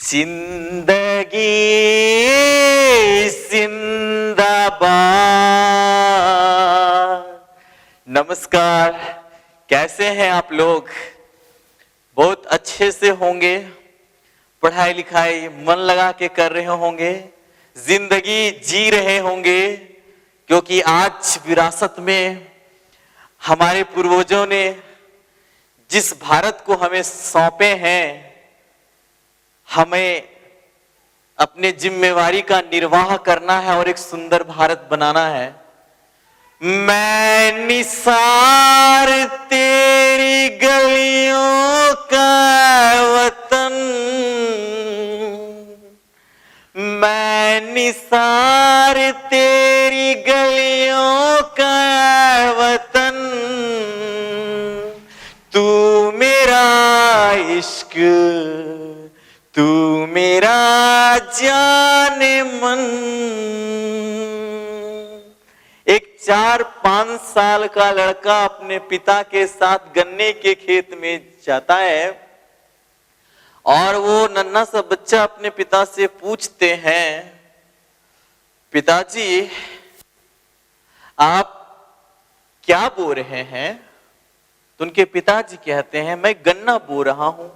जिंदगी जिंदाबाद। नमस्कार, कैसे हैं आप लोग? बहुत अच्छे से होंगे, पढ़ाई लिखाई मन लगा के कर रहे होंगे, जिंदगी जी रहे होंगे, क्योंकि आज विरासत में हमारे पूर्वजों ने जिस भारत को हमें सौंपे हैं, हमें अपने जिम्मेवारी का निर्वाह करना है और एक सुंदर भारत बनाना है। मैं निसार तेरी गलियों का वतन, मैं निसार तेरी गलियों का वतन, तू मेरा इश्क, तू मेरा जाने मन। एक 4-5 साल का लड़का अपने पिता के साथ गन्ने के खेत में जाता है और वो नन्हा सा बच्चा अपने पिता से पूछते हैं, पिताजी आप क्या बो रहे हैं? तो उनके पिताजी कहते हैं, मैं गन्ना बो रहा हूं।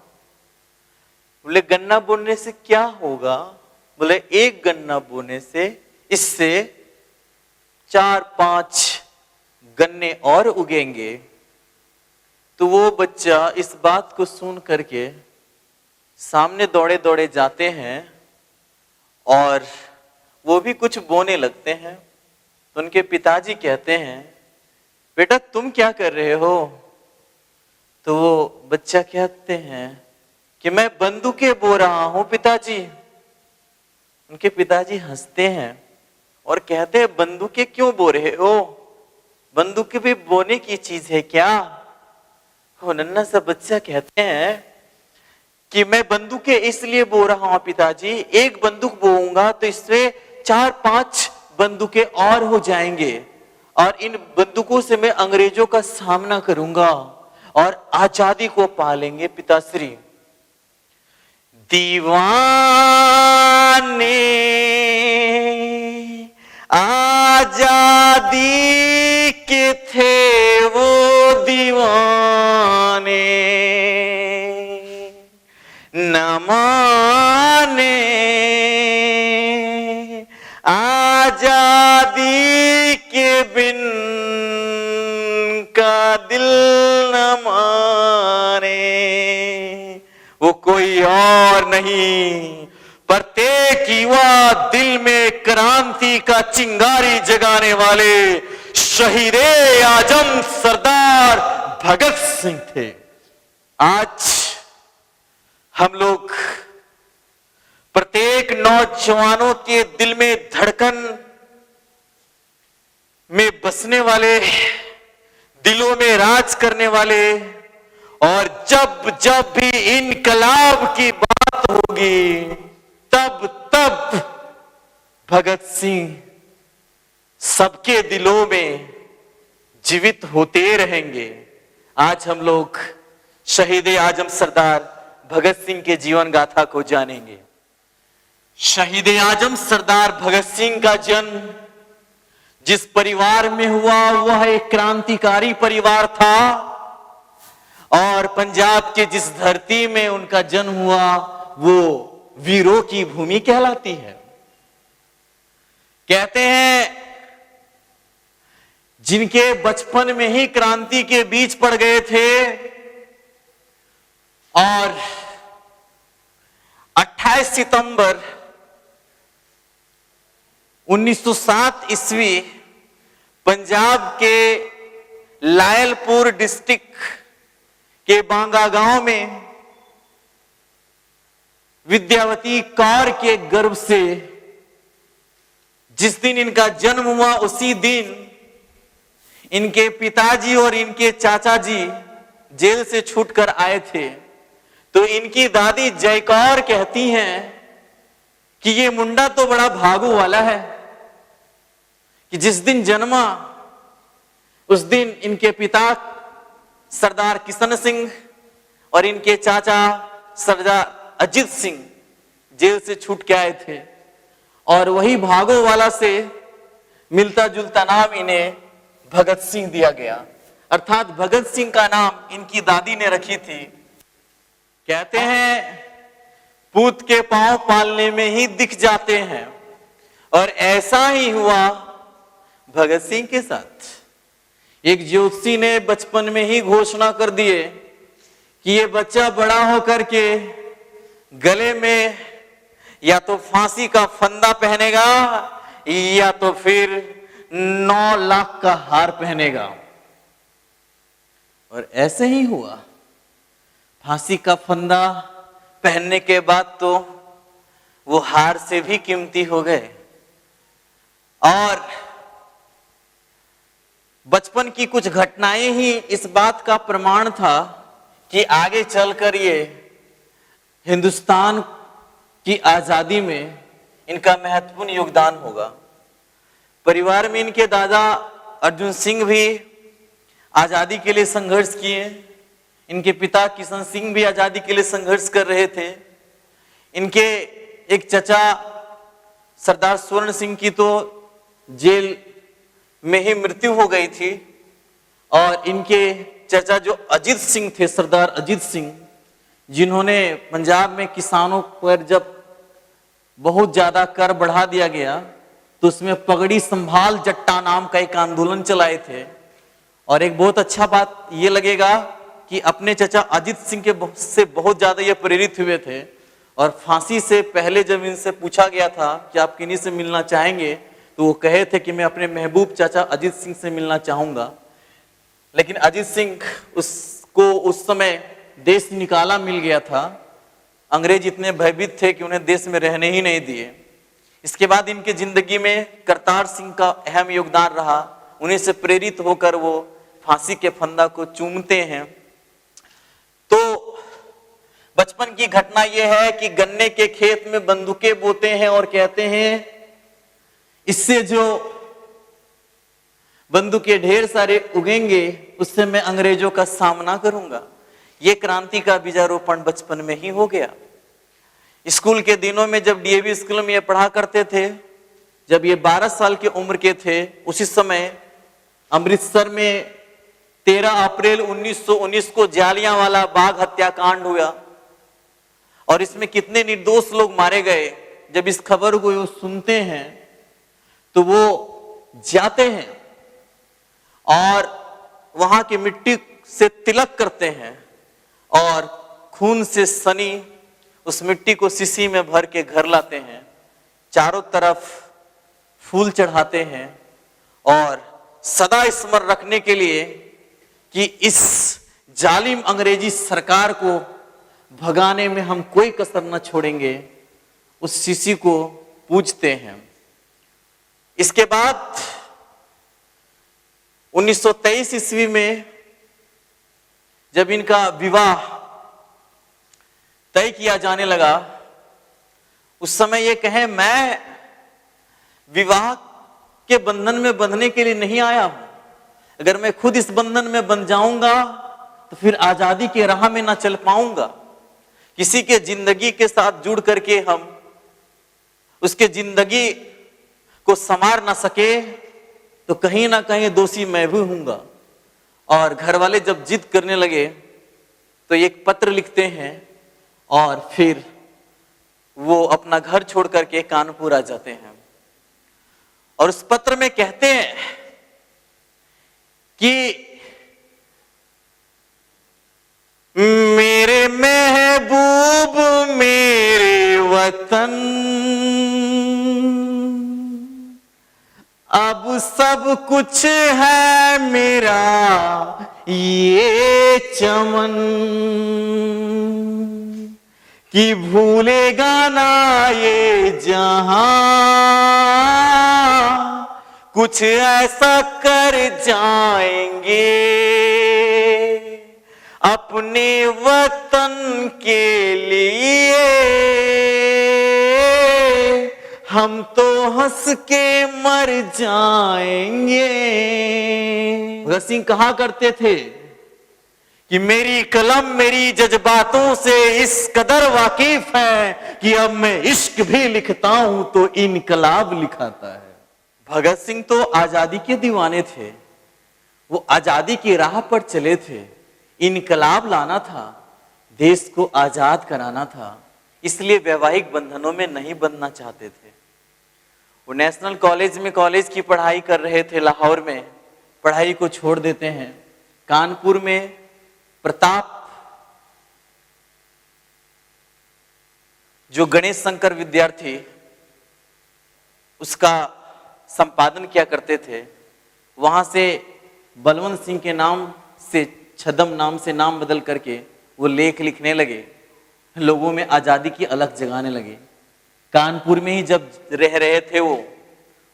बोले गन्ना बोने से क्या होगा? बोले एक गन्ना बोने से इससे 4-5 गन्ने और उगेंगे। तो वो बच्चा इस बात को सुन करके सामने दौड़े दौड़े जाते हैं और वो भी कुछ बोने लगते हैं। तो उनके पिताजी कहते हैं, बेटा तुम क्या कर रहे हो? तो वो बच्चा कहते हैं कि मैं बंदूकें बो रहा हूं पिताजी। उनके पिताजी हंसते हैं और कहते हैं, बंदूकें क्यों बो रहे हो? बंदूकें भी बोने की चीज है क्या? वो नन्हा सा बच्चा कहते हैं कि मैं बंदूकें इसलिए बो रहा हूं पिताजी, एक बंदूक बोऊंगा तो इससे 4-5 बंदूकें और हो जाएंगे और इन बंदूकों से मैं अंग्रेजों का सामना करूंगा और आजादी को पालेंगे पिताश्री। दीवाने आजादी के थे वो दीवाने, न माने आजादी के बिन का दिल न माने। वो कोई और नहीं, प्रत्येक युवा दिल में क्रांति का चिंगारी जगाने वाले शहीदे आजम सरदार भगत सिंह थे। आज हम लोग प्रत्येक नौजवानों के दिल में धड़कन में बसने वाले, दिलों में राज करने वाले, और जब जब भी इनकलाब की बात होगी तब तब भगत सिंह सबके दिलों में जीवित होते रहेंगे। आज हम लोग शहीद आजम सरदार भगत सिंह के जीवन गाथा को जानेंगे। शहीद आजम सरदार भगत सिंह का जन्म जिस परिवार में हुआ वह एक क्रांतिकारी परिवार था और पंजाब के जिस धरती में उनका जन्म हुआ वो वीरों की भूमि कहलाती है। कहते हैं जिनके बचपन में ही क्रांति के बीज पड़ गए थे और 28 सितंबर 1907 ईस्वी पंजाब के लायलपुर डिस्ट्रिक्ट के बांगा गांव में विद्यावती कौर के गर्भ से जिस दिन इनका जन्म हुआ उसी दिन इनके पिताजी और इनके चाचा जी जेल से छूटकर आए थे। तो इनकी दादी जयकौर कहती हैं कि ये मुंडा तो बड़ा भागू वाला है कि जिस दिन जन्मा उस दिन इनके पिता सरदार किशन सिंह और इनके चाचा सरदार अजीत सिंह जेल से छूट के आए थे, और वही भागो वाला से मिलता जुलता नाम इन्हें भगत सिंह दिया गया। अर्थात भगत सिंह का नाम इनकी दादी ने रखी थी। कहते हैं पूत के पांव पालने में ही दिख जाते हैं, और ऐसा ही हुआ भगत सिंह के साथ। एक ज्योतिषी ने बचपन में ही घोषणा कर दिए कि ये बच्चा बड़ा होकर के गले में या तो फांसी का फंदा पहनेगा या तो फिर 9 लाख का हार पहनेगा। और ऐसे ही हुआ। फांसी का फंदा पहनने के बाद तो वो हार से भी कीमती हो गए। और बचपन की कुछ घटनाएं ही इस बात का प्रमाण था कि आगे चलकर ये हिंदुस्तान की आजादी में इनका महत्वपूर्ण योगदान होगा। परिवार में इनके दादा अर्जुन सिंह भी आजादी के लिए संघर्ष किए। इनके पिता किशन सिंह भी आजादी के लिए संघर्ष कर रहे थे। इनके एक चचा सरदार स्वर्ण सिंह की तो जेल में ही मृत्यु हो गई थी, और इनके चचा जो अजीत सिंह थे, सरदार अजीत सिंह, जिन्होंने पंजाब में किसानों पर जब बहुत ज्यादा कर बढ़ा दिया गया तो उसमें पगड़ी संभाल जट्टा नाम का एक आंदोलन चलाए थे। और एक बहुत अच्छा बात ये लगेगा कि अपने चचा अजीत सिंह के से बहुत ज्यादा ये प्रेरित हुए थे। और फांसी से पहले जब इनसे पूछा गया था कि आप किन्हीं से मिलना चाहेंगे, तो वो कहे थे कि मैं अपने महबूब चाचा अजीत सिंह से मिलना चाहूंगा। लेकिन अजीत सिंह उसको उस समय देश निकाला मिल गया था। अंग्रेज इतने भयभीत थे कि उन्हें देश में रहने ही नहीं दिए। इसके बाद इनके जिंदगी में करतार सिंह का अहम योगदान रहा। उन्हीं से प्रेरित होकर वो फांसी के फंदा को चूमते हैं। तो बचपन की घटना यह है कि गन्ने के खेत में बंदूकें बोते हैं और कहते हैं इससे जो बंदूकें ढेर सारे उगेंगे उससे मैं अंग्रेजों का सामना करूंगा। यह क्रांति का बीजारोपण बचपन में ही हो गया। स्कूल के दिनों में जब डीएवी स्कूल में ये पढ़ा करते थे, जब ये 12 साल की उम्र के थे, उसी समय अमृतसर में 13 अप्रैल 1919 को जालियांवाला बाग हत्याकांड हुआ। और इसमें कितने निर्दोष लोग मारे गए। जब इस खबर को वो सुनते हैं तो वो जाते हैं और वहां की मिट्टी से तिलक करते हैं और खून से सनी उस मिट्टी को शीशी में भर के घर लाते हैं। चारों तरफ फूल चढ़ाते हैं और सदा स्मरण रखने के लिए कि इस जालिम अंग्रेजी सरकार को भगाने में हम कोई कसर न छोड़ेंगे, उस शीशी को पूजते हैं। इसके बाद 1923 ईस्वी में जब इनका विवाह तय किया जाने लगा, उस समय ये कहे मैं विवाह के बंधन में बंधने के लिए नहीं आया हूं। अगर मैं खुद इस बंधन में बंध जाऊंगा तो फिर आजादी के राह में ना चल पाऊंगा। किसी के जिंदगी के साथ जुड़ करके हम उसके जिंदगी को संवार ना सके तो कहीं ना कहीं दोषी मैं भी हूंगा। और घर वाले जब जिद करने लगे तो एक पत्र लिखते हैं और फिर वो अपना घर छोड़ करके कानपुर आ जाते हैं। और उस पत्र में कहते हैं कि मेरे महबूब मेरे वतन अब सब कुछ है मेरा ये चमन कि भूलेगा ना ये जहां कुछ ऐसा कर जाएंगे अपने वतन के लिए हम तो हंस के मर जाएंगे। भगत सिंह कहा करते थे कि मेरी कलम मेरी जज्बातों से इस कदर वाकिफ है कि अब मैं इश्क भी लिखता हूं तो इनकलाब लिखाता है। भगत सिंह तो आजादी के दीवाने थे, वो आजादी की राह पर चले थे, इनकलाब लाना था, देश को आजाद कराना था, इसलिए वैवाहिक बंधनों में नहीं बंधना चाहते थे। वो नेशनल कॉलेज में कॉलेज की पढ़ाई कर रहे थे, लाहौर में पढ़ाई को छोड़ देते हैं। कानपुर में प्रताप जो गणेश शंकर विद्यार्थी उसका संपादन किया करते थे, वहां से बलवंत सिंह के नाम से छदम नाम से नाम बदल करके वो लेख लिखने लगे, लोगों में आजादी की अलख जगाने लगे। कानपुर में ही जब रह रहे थे वो,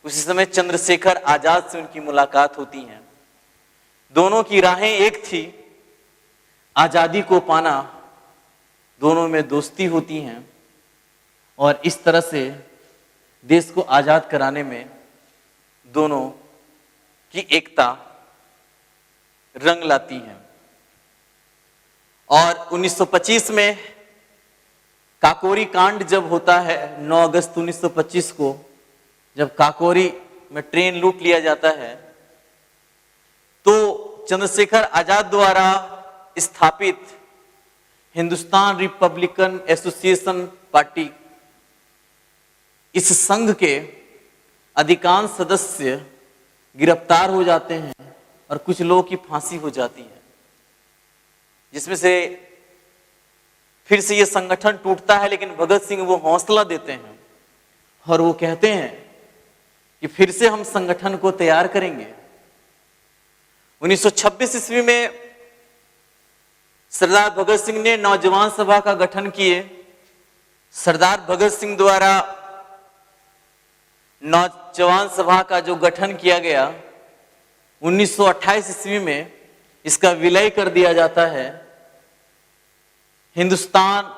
उसी समय चंद्रशेखर आजाद से उनकी मुलाकात होती है। दोनों की राहें एक थी, आजादी को पाना, दोनों में दोस्ती होती हैं और इस तरह से देश को आजाद कराने में दोनों की एकता रंग लाती है। और 1925 में काकोरी कांड जब होता है, 9 अगस्त 1925 को जब काकोरी में ट्रेन लूट लिया जाता है, तो चंद्रशेखर आजाद द्वारा स्थापित हिंदुस्तान रिपब्लिकन एसोसिएशन पार्टी, इस संघ के अधिकांश सदस्य गिरफ्तार हो जाते हैं और कुछ लोगों की फांसी हो जाती है, जिसमें से फिर से ये संगठन टूटता है। लेकिन भगत सिंह वो हौसला देते हैं और वो कहते हैं कि फिर से हम संगठन को तैयार करेंगे। 1926 ईस्वी में सरदार भगत सिंह ने नौजवान सभा का गठन किए। सरदार भगत सिंह द्वारा नौजवान सभा का जो गठन किया गया, 1928 ईस्वी में इसका विलय कर दिया जाता है, हिंदुस्तान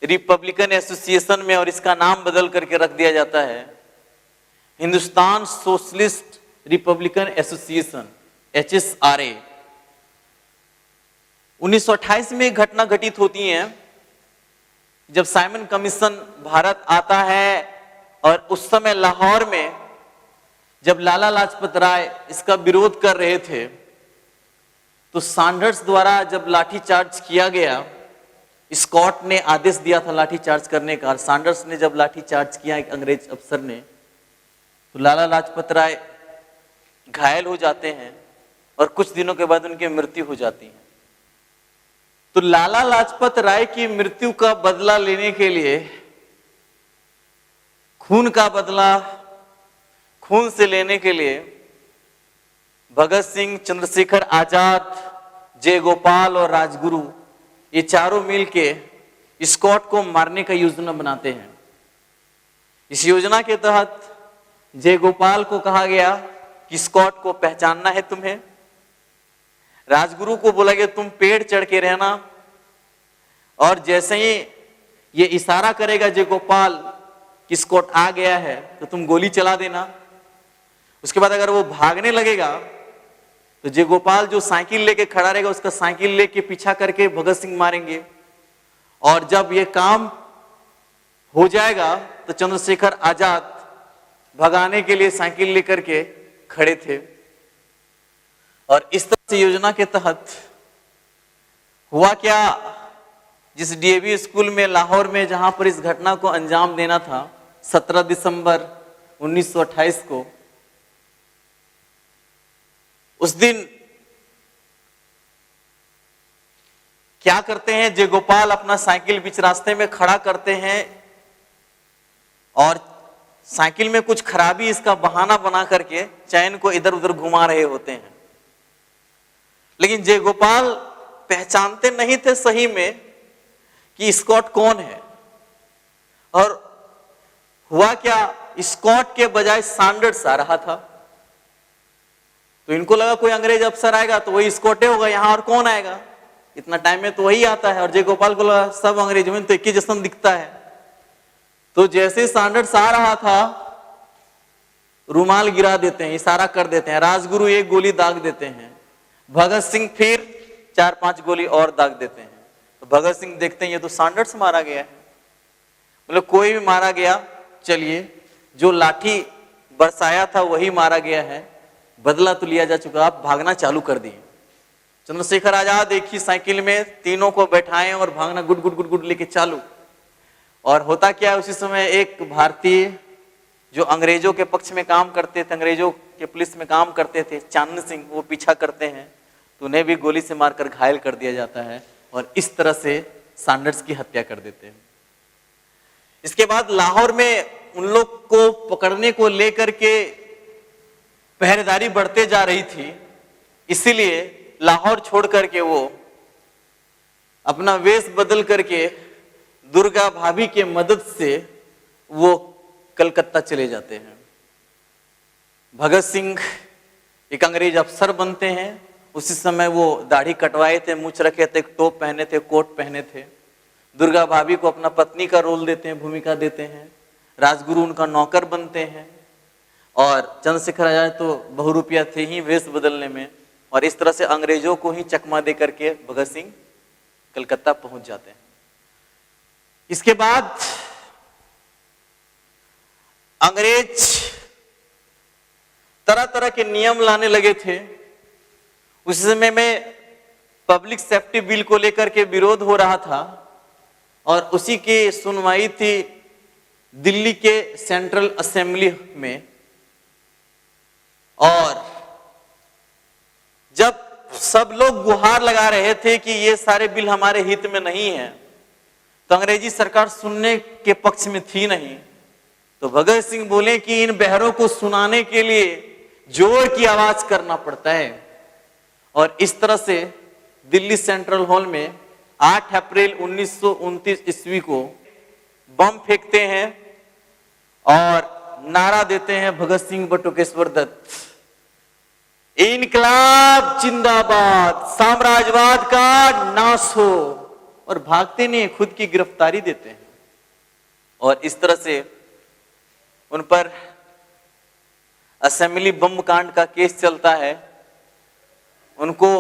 रिपब्लिकन एसोसिएशन में, और इसका नाम बदल करके रख दिया जाता है Hindustan socialist Republican association, HSRA। 1928 में घटना घटित होती है जब साइमन कमीशन भारत आता है, और उस समय लाहौर में जब लाला लाजपत राय इसका विरोध कर रहे थे, तो सैंडर्स द्वारा जब लाठीचार्ज किया गया, स्कॉट ने आदेश दिया था लाठीचार्ज करने का, सैंडर्स ने जब लाठीचार्ज किया एक अंग्रेज अफसर ने, तो लाला लाजपत राय घायल हो जाते हैं और कुछ दिनों के बाद उनकी मृत्यु हो जाती है। तो लाला लाजपत राय की मृत्यु का बदला लेने के लिए, खून का बदला खून से लेने के लिए, भगत सिंह, चंद्रशेखर आजाद, जयगोपाल और राजगुरु, ये चारों मिलके स्कॉट को मारने का योजना बनाते हैं। इस योजना के तहत जयगोपाल को कहा गया कि स्कॉट को पहचानना है तुम्हें। राजगुरु को बोला गया तुम पेड़ चढ़ के रहना, और जैसे ही ये इशारा करेगा जयगोपाल कि स्कॉट आ गया है तो तुम गोली चला देना। उसके बाद अगर वो भागने लगेगा तो जयगोपाल जो साइकिल लेके खड़ा रहेगा, उसका साइकिल लेके पीछा करके भगत सिंह मारेंगे। और जब ये काम हो जाएगा तो चंद्रशेखर आजाद भगाने के लिए साइकिल लेकर के खड़े थे। और इस तरह से योजना के तहत हुआ क्या, जिस डीएवी स्कूल में लाहौर में जहां पर इस घटना को अंजाम देना था, 17 दिसंबर 1928 को, उस दिन क्या करते हैं, जयगोपाल अपना साइकिल बीच रास्ते में खड़ा करते हैं और साइकिल में कुछ खराबी इसका बहाना बना करके चैन को इधर उधर घुमा रहे होते हैं। लेकिन जयगोपाल पहचानते नहीं थे सही में कि स्कॉट कौन है। और हुआ क्या, स्कॉट के बजाय सैंडर्स आ रहा था। तो इनको लगा कोई अंग्रेज अफसर आएगा तो वही स्कॉटे होगा, यहां और कौन आएगा, इतना टाइम में तो वही आता है। और जयगोपाल को लगा सब अंग्रेजों में तो एक ही जैसा दिखता है। तो जैसे सैंडर्स आ रहा था, रुमाल गिरा देते हैं, इशारा कर देते हैं, राजगुरु एक गोली दाग देते हैं। भगत सिंह फिर 4-5 गोली और दाग देते हैं। तो भगत सिंह देखते हैं ये तो सांडर्स मारा गया है, मतलब कोई भी मारा गया, चलिए जो लाठी बरसाया था वही मारा गया है, बदला तो लिया जा चुका, आप भागना चालू कर दिए। चंद्रशेखर आजाद एक ही साइकिल में तीनों को बैठाएं और भागना गुड गुड गुड गुड लेके चालू। और होता क्या है, उसी समय एक भारतीय जो अंग्रेजों के पक्ष में काम करते थे, अंग्रेजों के पुलिस में काम करते थे, चांदनी सिंह, वो पीछा करते हैं तो उन्हें भी गोली से मारकर घायल कर दिया जाता है और इस तरह से सैंडर्स की हत्या कर देते हैं। इसके बाद लाहौर में उन लोग को पकड़ने को लेकर के पहरेदारी बढ़ते जा रही थी, इसीलिए लाहौर छोड़ करके वो अपना वेश बदल करके दुर्गा भाभी के मदद से वो कलकत्ता चले जाते हैं। भगत सिंह एक अंग्रेज अफसर बनते हैं, उसी समय वो दाढ़ी कटवाए थे, मूछ रखे थे, टोप पहने थे, कोट पहने थे। दुर्गा भाभी को अपना पत्नी का रोल देते हैं, भूमिका देते हैं, राजगुरु उनका नौकर बनते हैं और चंद्रशेखर आजाद तो बहुरूपिया थे ही वेश बदलने में, और इस तरह से अंग्रेजों को ही चकमा दे करके भगत सिंह कलकत्ता पहुंच जाते हैं। इसके बाद अंग्रेज तरह तरह के नियम लाने लगे थे। उस समय में पब्लिक सेफ्टी बिल को लेकर के विरोध हो रहा था और उसी की सुनवाई थी दिल्ली के सेंट्रल असेंबली में। और जब सब लोग गुहार लगा रहे थे कि ये सारे बिल हमारे हित में नहीं है, तो अंग्रेजी सरकार सुनने के पक्ष में थी नहीं। तो भगत सिंह बोले कि इन बहरों को सुनाने के लिए जोर की आवाज करना पड़ता है, और इस तरह से दिल्ली सेंट्रल हॉल में 8 अप्रैल 1929 ईस्वी को बम फेंकते हैं और नारा देते हैं भगत सिंह बटुकेश्वर दत्त, इनकलाब जिंदाबाद, साम्राज्यवाद का नाश हो, और भागते नहीं, खुद की गिरफ्तारी देते हैं। और इस तरह से उन पर असेंबली बम कांड का केस चलता है, उनको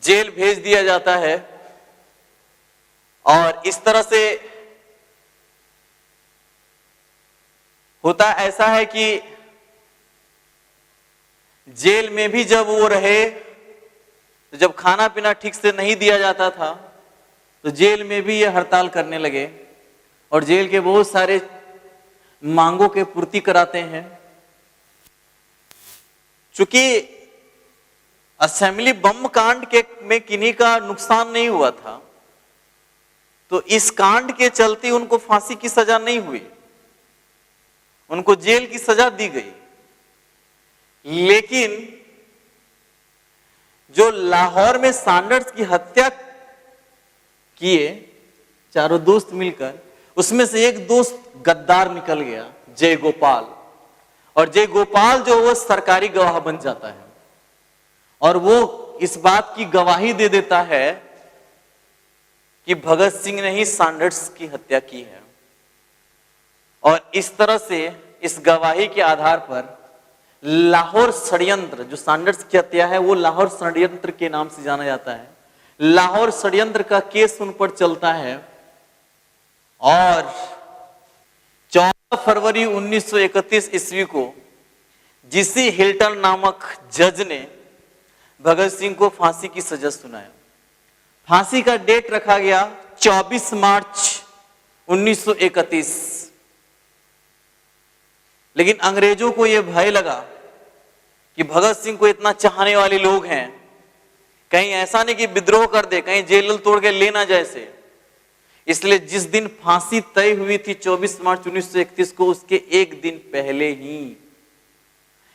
जेल भेज दिया जाता है। और इस तरह से होता ऐसा है कि जेल में भी जब वो रहे, तो जब खाना पीना ठीक से नहीं दिया जाता था तो जेल में भी ये हड़ताल करने लगे और जेल के बहुत सारे मांगों के पूर्ति कराते हैं। चूंकि असेंबली बम कांड के में किन्हीं का नुकसान नहीं हुआ था, तो इस कांड के चलते उनको फांसी की सजा नहीं हुई, उनको जेल की सजा दी गई। लेकिन जो लाहौर में सैंडर्स की हत्या किए चारों दोस्त मिलकर, उसमें से एक दोस्त गद्दार निकल गया, जय गोपाल। और जय गोपाल जो वो सरकारी गवाह बन जाता है और वो इस बात की गवाही दे देता है कि भगत सिंह ने ही सैंडर्स की हत्या की है। और इस तरह से इस गवाही के आधार पर लाहौर षड्यंत्र, जो सैंडर्स की हत्या है वो लाहौर षड्यंत्र के नाम से जाना जाता है, लाहौर षड्यंत्र का केस उन पर चलता है। और 14 फरवरी 1931 ईस्वी को जीसी हिल्टन नामक जज ने भगत सिंह को फांसी की सजा सुनाया। फांसी का डेट रखा गया 24 मार्च 1931। लेकिन अंग्रेजों को यह भय लगा कि भगत सिंह को इतना चाहने वाले लोग हैं, कहीं ऐसा नहीं कि विद्रोह कर दे, कहीं जेल तोड़ के ले ना जाए से। इसलिए जिस दिन फांसी तय हुई थी 24 मार्च 1931 को, उसके एक दिन पहले ही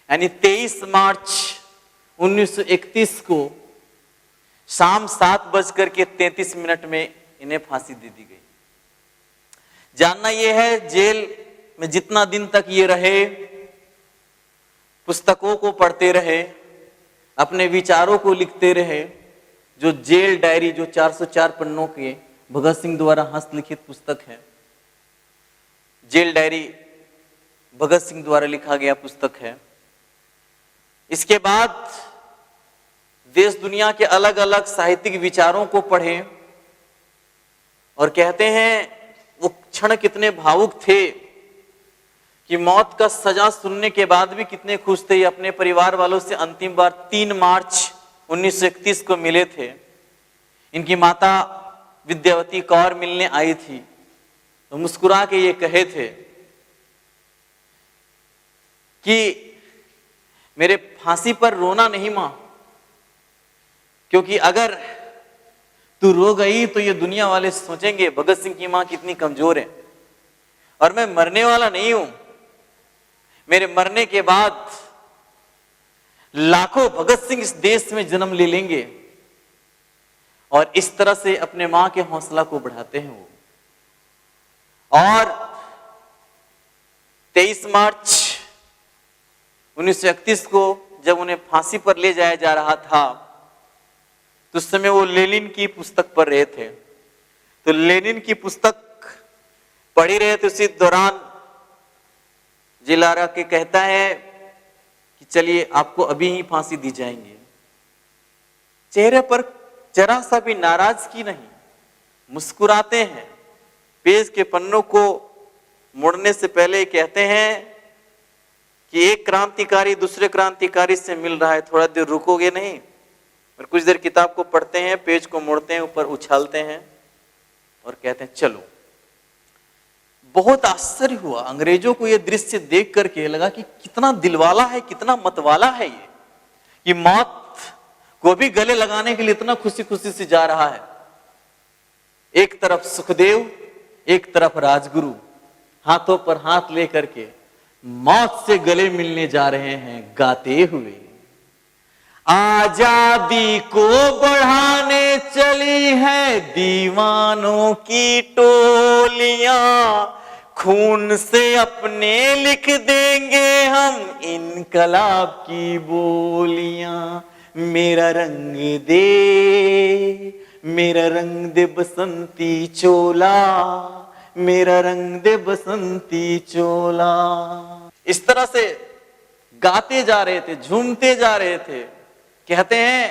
यानी 23 मार्च 1931 को शाम 7:33 में इन्हें फांसी दे दी गई। जानना यह है, जेल में जितना दिन तक ये रहे, पुस्तकों को पढ़ते रहे, अपने विचारों को लिखते रहे। जो जेल डायरी, जो 404 पन्नों के भगत सिंह द्वारा हस्तलिखित पुस्तक है, जेल डायरी भगत सिंह द्वारा लिखा गया पुस्तक है। इसके बाद देश दुनिया के अलग अलग साहित्यिक विचारों को पढ़े और कहते हैं वो क्षण कितने भावुक थे कि मौत का सजा सुनने के बाद भी कितने खुश थे। अपने परिवार वालों से अंतिम बार 3 मार्च 1931 को मिले थे। इनकी माता विद्यावती कौर मिलने आई थी तो मुस्कुरा के ये कहे थे कि मेरे फांसी पर रोना नहीं मां, क्योंकि अगर तू रो गई तो ये दुनिया वाले सोचेंगे भगत सिंह की मां कितनी कमजोर है। और मैं मरने वाला नहीं हूं, मेरे मरने के बाद लाखों भगत सिंह इस देश में जन्म ले लेंगे। और इस तरह से अपने मां के हौसला को बढ़ाते हैं वो। और 23 मार्च 1931 को जब उन्हें फांसी पर ले जाया जा रहा था तो उस समय वो लेनिन की पुस्तक पढ़ रहे थे। तो लेनिन की पुस्तक पढ़ी रहे थे, उसी दौरान जिलारा के कहता है कि चलिए आपको अभी ही फांसी दी जाएंगे। चेहरे पर जरा सा भी नाराजगी नहीं, मुस्कुराते हैं। पेज के पन्नों को मोड़ने से पहले कहते हैं कि एक क्रांतिकारी दूसरे क्रांतिकारी से मिल रहा है, थोड़ा देर रुकोगे नहीं? और कुछ देर किताब को पढ़ते हैं, पेज को मोड़ते हैं, ऊपर उछालते हैं और कहते हैं चलो। बहुत आश्चर्य हुआ अंग्रेजों को यह दृश्य देख करके, लगा कि कितना दिलवाला है, कितना मतवाला है ये, कि मौत को भी गले लगाने के लिए इतना खुशी खुशी से जा रहा है। एक तरफ सुखदेव, एक तरफ राजगुरु हाथों पर हाथ लेकर के मौत से गले मिलने जा रहे हैं गाते हुए। आजादी को बढ़ाने चली है दीवानों की टोलियां, खून से अपने लिख देंगे हम इनकलाब की बोलियां। मेरा रंग दे, मेरा रंग दे बसंती चोला, मेरा रंग दे बसंती चोला। इस तरह से गाते जा रहे थे, झूमते जा रहे थे। कहते हैं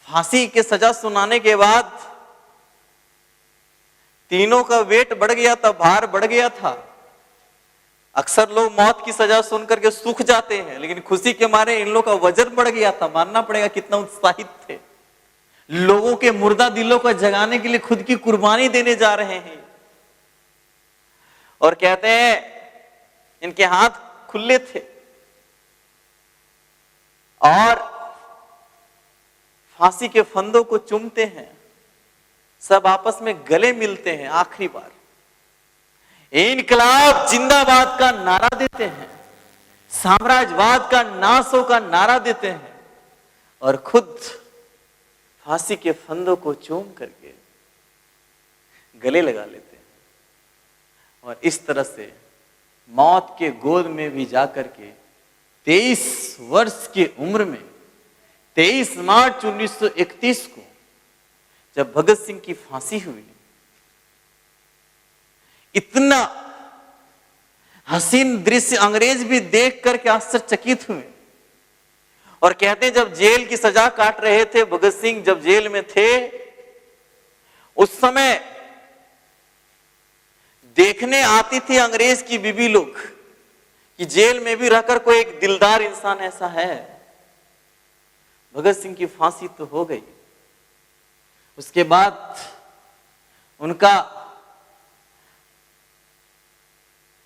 फांसी के सजा सुनाने के बाद तीनों का वेट बढ़ गया था, भार बढ़ गया था। अक्सर लोग मौत की सजा सुनकर के सूख जाते हैं, लेकिन खुशी के मारे इन लोगों का वजन बढ़ गया था। मानना पड़ेगा कितना उत्साहित थे। लोगों के मुर्दा दिलों को जगाने के लिए खुद की कुर्बानी देने जा रहे हैं। और कहते हैं इनके हाथ खुले थे और फांसी के फंदों को चूमते हैं। सब आपस में गले मिलते हैं आखिरी बार। इनकलाब जिंदाबाद का नारा देते हैं, साम्राज्यवाद का नाश हो का नारा देते हैं और खुद फांसी के फंदों को चूम करके गले लगा लेते हैं। और इस तरह से मौत के गोद में भी जाकर के 23 वर्ष की उम्र में 23 मार्च 1931 को जब भगत सिंह की फांसी हुई, इतना हसीन दृश्य अंग्रेज भी देख करके आश्चर्यचकित हुए। और कहते हैं जब जेल की सजा काट रहे थे भगत सिंह, जब जेल में थे, उस समय देखने आती थी अंग्रेज की बीबी लोग कि जेल में भी रहकर कोई एक दिलदार इंसान ऐसा है। भगत सिंह की फांसी तो हो गई, उसके बाद उनका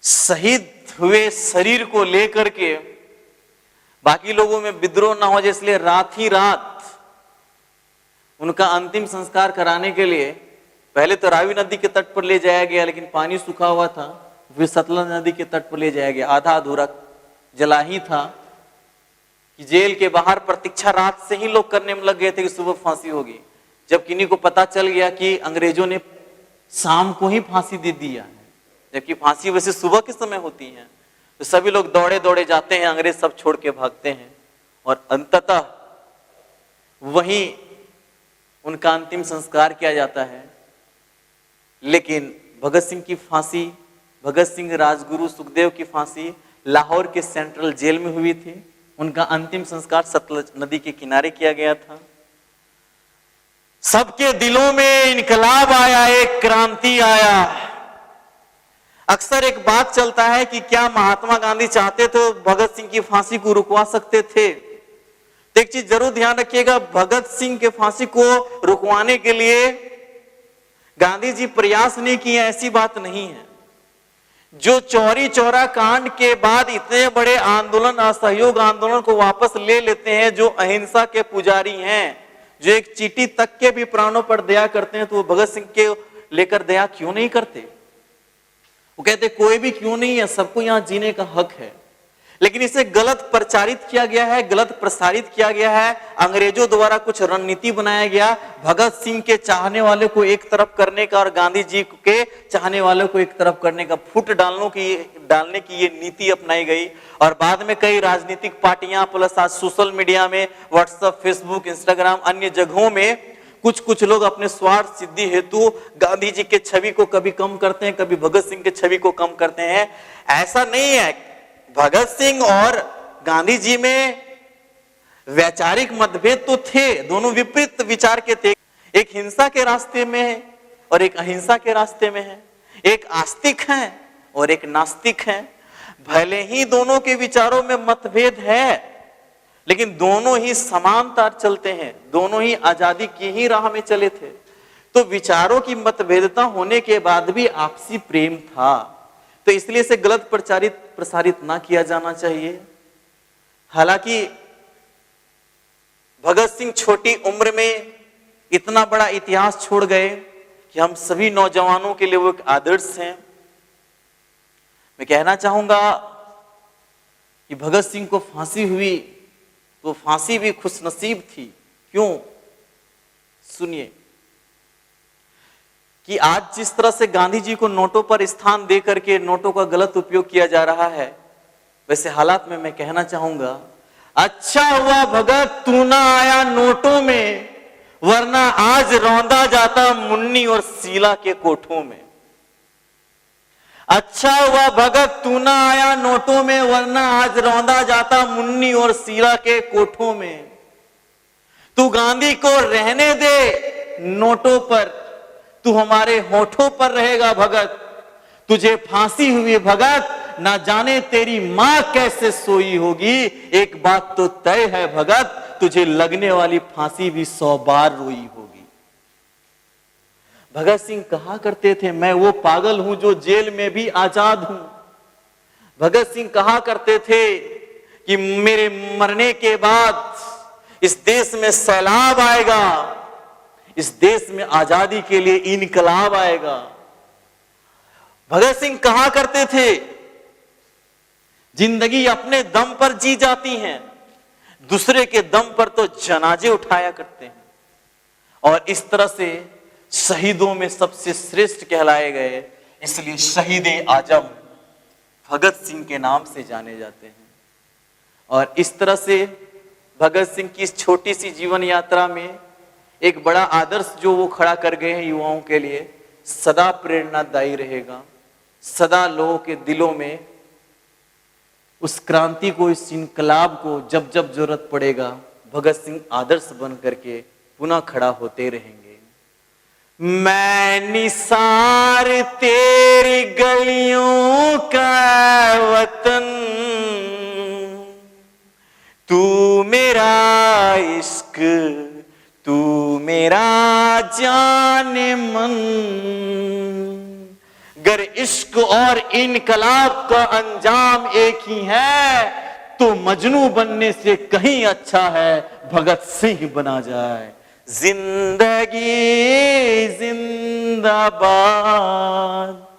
शहीद हुए शरीर को लेकर के बाकी लोगों में विद्रोह ना हो जाए, इसलिए रात ही रात उनका अंतिम संस्कार कराने के लिए पहले तो रावी नदी के तट पर ले जाया गया, लेकिन पानी सूखा हुआ था। फिर सतलज नदी के तट पर ले जाया गया। आधा अधूरा जला ही था कि जेल के बाहर प्रतीक्षा रात से ही लोग करने में लग गए थे कि सुबह फांसी होगी। जब किन्हीं को पता चल गया कि अंग्रेजों ने शाम को ही फांसी दे दिया है, जबकि फांसी वैसे सुबह के समय होती है, तो सभी लोग दौड़े दौड़े जाते हैं, अंग्रेज सब छोड़ के भागते हैं और अंततः वहीं उनका अंतिम संस्कार किया जाता है। लेकिन भगत सिंह की फांसी, भगत सिंह, राजगुरु, सुखदेव की फांसी लाहौर के सेंट्रल जेल में हुई थी। उनका अंतिम संस्कार सतलज नदी के किनारे किया गया था। सबके दिलों में इनकलाब आया, एक क्रांति आया। अक्सर एक बात चलता है कि क्या महात्मा गांधी चाहते तो भगत सिंह की फांसी को रुकवा सकते थे। तो एक चीज जरूर ध्यान रखिएगा, भगत सिंह के फांसी को रुकवाने के लिए गांधी जी प्रयास नहीं किए, ऐसी बात नहीं है। जो चौरी चौरा कांड के बाद इतने बड़े आंदोलन, असहयोग आंदोलन को वापस ले लेते हैं, जो अहिंसा के पुजारी हैं, जो एक चींटी तक के भी प्राणों पर दया करते हैं, तो वो भगत सिंह के लेकर दया क्यों नहीं करते? वो कहते कोई भी क्यों नहीं है, सबको यहां जीने का हक है। लेकिन इसे गलत प्रचारित किया गया है, गलत प्रसारित किया गया है। अंग्रेजों द्वारा कुछ रणनीति बनाया गया, भगत सिंह के चाहने वाले को एक तरफ करने का और गांधी जी के चाहने वाले को एक तरफ करने का, फुट डालने की ये नीति अपनाई गई। और बाद में कई राजनीतिक पार्टियां प्लस आज सोशल मीडिया में व्हाट्सएप, फेसबुक, इंस्टाग्राम, अन्य जगहों में कुछ लोग अपने स्वार्थ सिद्धि हेतु गांधी जी के छवि को कभी कम करते हैं, कभी भगत सिंह के छवि को कम करते हैं। ऐसा नहीं है। भगत सिंह और गांधी जी में वैचारिक मतभेद तो थे, दोनों विपरीत विचार के थे। एक हिंसा के रास्ते में है और एक अहिंसा के रास्ते में है। एक आस्तिक है और एक नास्तिक है। भले ही दोनों के विचारों में मतभेद है, लेकिन दोनों ही समान तार चलते हैं, दोनों ही आजादी की ही राह में चले थे। तो विचारों की मतभेदता होने के बाद भी आपसी प्रेम था। तो इसलिए इसे गलत प्रसारित ना किया जाना चाहिए। हालांकि भगत सिंह छोटी उम्र में इतना बड़ा इतिहास छोड़ गए कि हम सभी नौजवानों के लिए वो एक आदर्श हैं। मैं कहना चाहूंगा कि भगत सिंह को फांसी हुई तो फांसी भी खुशनसीब थी। क्यों? सुनिए कि आज जिस तरह से गांधी जी को नोटों पर स्थान दे करके नोटों का गलत उपयोग किया जा रहा है, वैसे हालात में मैं कहना चाहूंगा, अच्छा हुआ भगत तू ना आया नोटों में, वरना आज रौंदा जाता मुन्नी और सीला के कोठों में। अच्छा हुआ भगत तू ना आया नोटों में, वरना आज रौंदा जाता मुन्नी और सीला के कोठों में। तू गांधी को रहने दे नोटों पर, तू हमारे होठों पर रहेगा भगत। तुझे फांसी हुई भगत, ना जाने तेरी मां कैसे सोई होगी। एक बात तो तय है भगत, तुझे लगने वाली फांसी भी 100 बार रोई होगी। भगत सिंह कहा करते थे, मैं वो पागल हूं जो जेल में भी आजाद हूं। भगत सिंह कहा करते थे कि मेरे मरने के बाद इस देश में सैलाब आएगा, इस देश में आजादी के लिए इनकलाब आएगा। भगत सिंह कहा करते थे, जिंदगी अपने दम पर जी जाती है, दूसरे के दम पर तो जनाजे उठाया करते हैं। और इस तरह से शहीदों में सबसे श्रेष्ठ कहलाए गए, इसलिए शहीद आजम भगत सिंह के नाम से जाने जाते हैं। और इस तरह से भगत सिंह की इस छोटी सी जीवन यात्रा में एक बड़ा आदर्श जो वो खड़ा कर गए हैं युवाओं के लिए, सदा प्रेरणादायी रहेगा। सदा लोगों के दिलों में उस क्रांति को, इस इनकलाब को जब जब जरूरत पड़ेगा, भगत सिंह आदर्श बन करके पुनः खड़ा होते रहेंगे। मैं निसार तेरी गलियों का वतन, तू मेरा इश्क, तू मेरा जाने मन। गर इश्क और इनकलाब का अंजाम एक ही है, तो मजनू बनने से कहीं अच्छा है भगत सिंह बना जाए। जिंदगी जिंदाबाद।